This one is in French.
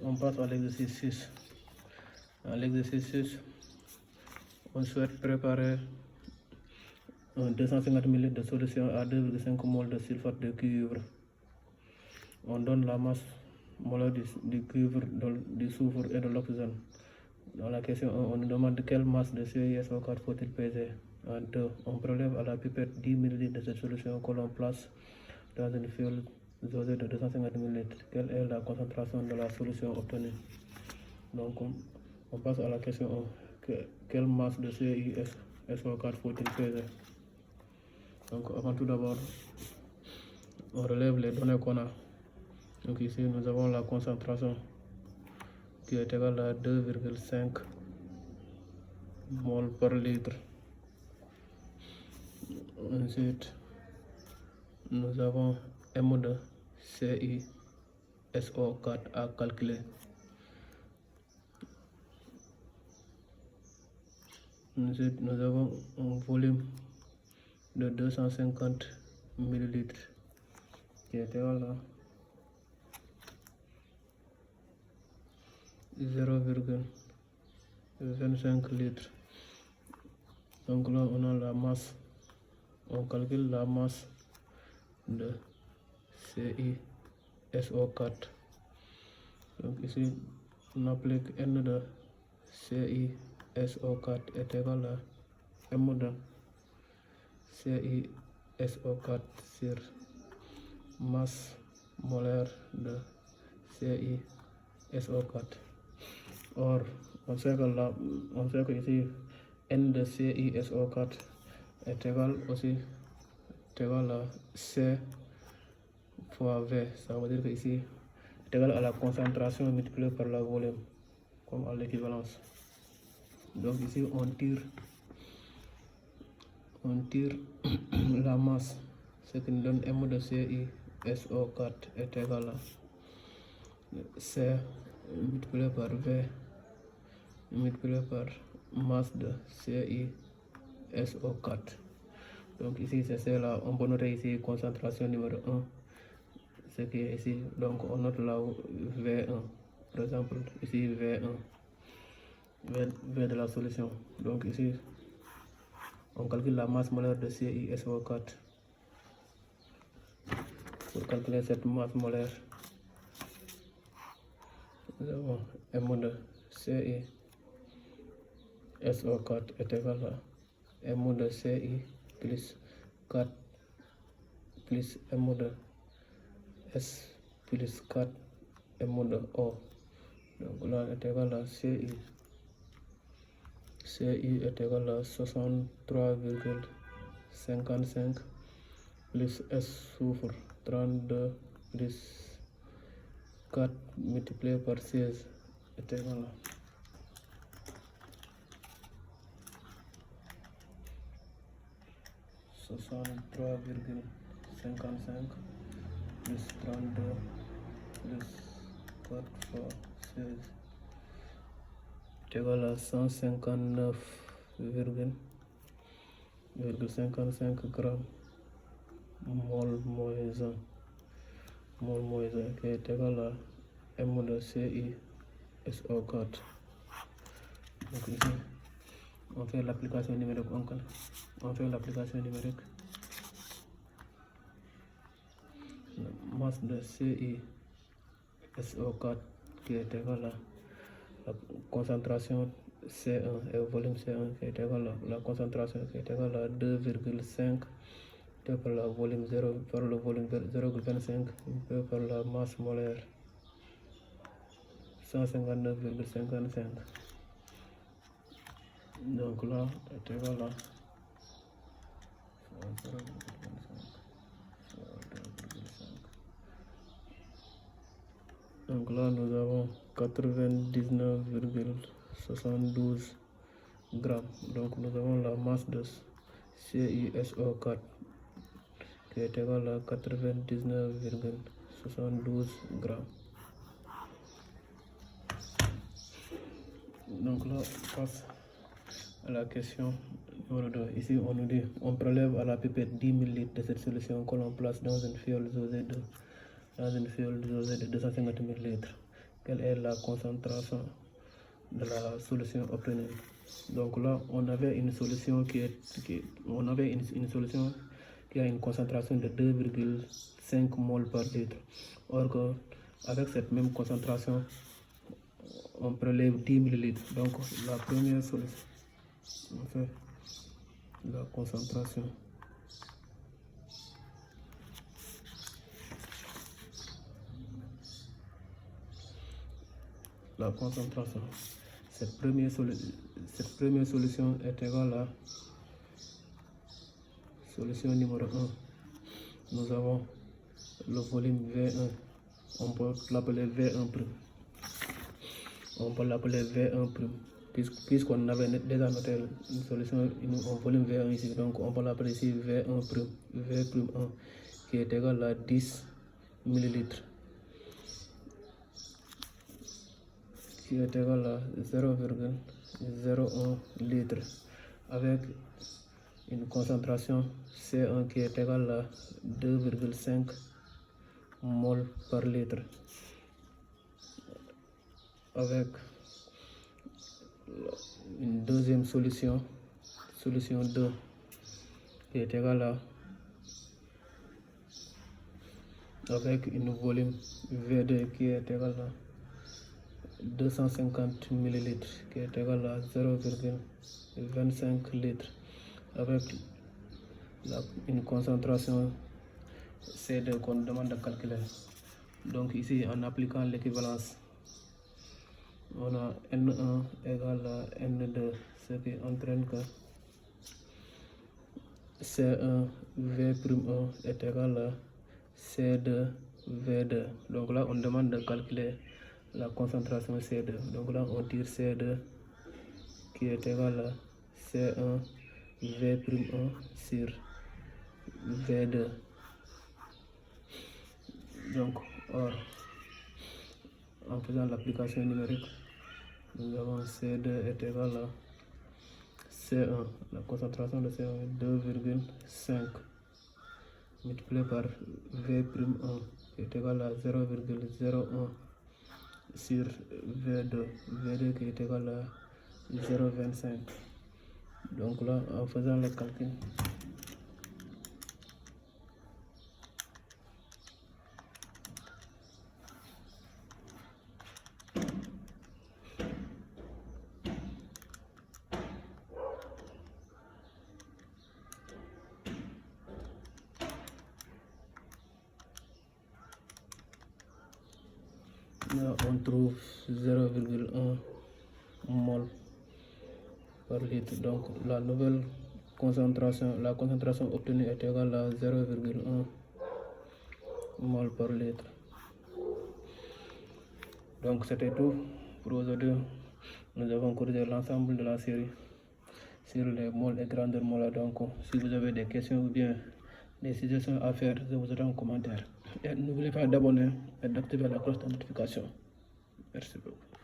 On passe à l'exercice 6. À l'exercice 6, on souhaite préparer 250 ml de solution à 2,5 mol de sulfate de cuivre. On donne la masse molaire du cuivre, du soufre et de l'oxygène. Dans la question 1, on nous demande quelle masse de CiSO4 faut-il peser. En 2, on prélève à la pipette 10 ml de cette solution que l'on place dans une fiole dosée de 250 ml. Quelle est la concentration de la solution obtenue? Donc, on passe à la question 1. Quelle masse de CiSO4 faut-il peser? Donc, avant tout d'abord, on relève les données qu'on a. Donc ici, nous avons la concentration qui est égale à 2,5 mol par litre. Ensuite, nous avons M de CiSO4 à calculer. Ensuite, nous avons un volume de 250 ml qui est égal à 0,25 litres. Donc là, on a la masse. On calcule la masse de CiSO4. Donc ici, on applique N de CiSO4 est égal à M de CiSO4 sur masse molaire de CiSO4. Or, on sait que ici N de CiSO4 est égal à C fois V. Ça veut dire que ici est égal à la concentration multipliée par le volume, comme à l'équivalence. Donc ici on tire la masse, ce qui nous donne M de CiSO4 est égal à C multiplié par V multiplié par masse de CiSO4. Donc ici c'est cela, on peut noter ici concentration numéro 1, ce qui est ici. Donc on note là V1, par exemple ici V1, V de la solution. Donc ici on calcule la masse molaire de CiSO4. Pour calculer cette masse molaire, nous avons M de CiSO4 est égal à M de Ci plus 4 plus M de S plus 4 M de O. Donc là est égal à Ci est égal à 63,55 plus S soufre 32 plus 4 multiplié par 16 est égal à 63,55 plus 32 plus 4 fois 16 est égal à 159,55 grammes mol moins 1 qui est égal à M de CiSO4. Donc ici on fait l'application numérique. La masse de CiSO4 qui est égal à la concentration C1 et volume C1 qui est égal à la concentration qui est égal à 2,5 par le volume 0,25 par la masse molaire 159,55. Donc là est égal à 0,25. Donc là nous avons 99,72 grammes. Donc nous avons la masse de CiSO4 qui est égale à 99,72 grammes. Donc là, on passe à la question numéro 2. Ici, on nous dit, on prélève à la pipette 10 ml de cette solution que l'on place dans une fiole dosée de 250 ml. quelle est la concentration de la solution obtenue. Donc là, on avait une solution qui a une concentration de 2,5 mol par litre. Or que avec cette même concentration, on prélève 10 millilitres. Donc la première solution, on fait la concentration. La concentration. Cette première solution est égale à solution numéro 1. Nous avons le volume V1. On peut l'appeler V1'. On peut l'appeler V1', puisqu'on avait déjà noté une solution, un volume V1 ici. Donc on peut l'appeler ici V1', V'1, qui est égal à 10 millilitres. Qui est égal à 0,01 litre avec une concentration C1 qui est égale à 2,5 mol par litre, avec une deuxième solution 2 qui est égale à, avec une volume V2 qui est égal à 250 millilitres, qui est égal à 0,25 litres, avec une concentration C2 qu'on demande de calculer. Donc ici, en appliquant l'équivalence, on a N1 égale à N2, ce qui entraîne que C1 V'1 est égal à C2 V2. Donc là, on demande de calculer la concentration C2. Donc là, on tire C2 qui est égal à C1 V'1 sur V2. Donc, or, en faisant l'application numérique, nous avons C2 est égal à C1, la concentration de C1 est 2,5 multiplié par V'1 qui est égal à 0,01 sur V2, V2 qui est égal à 0,25. Donc là, en faisant le calcul, là, on trouve 0,1 mol par litre. Donc la nouvelle concentration, la concentration obtenue est égale à 0,1 mol par litre. Donc c'était tout pour aujourd'hui. Nous avons corrigé l'ensemble de la série sur les moles et grandeurs molaires. Donc si vous avez des questions ou bien des suggestions à faire, je vous attends en commentaire. Et n'oubliez pas d'abonner et d'activer la cloche de notification. Merci beaucoup.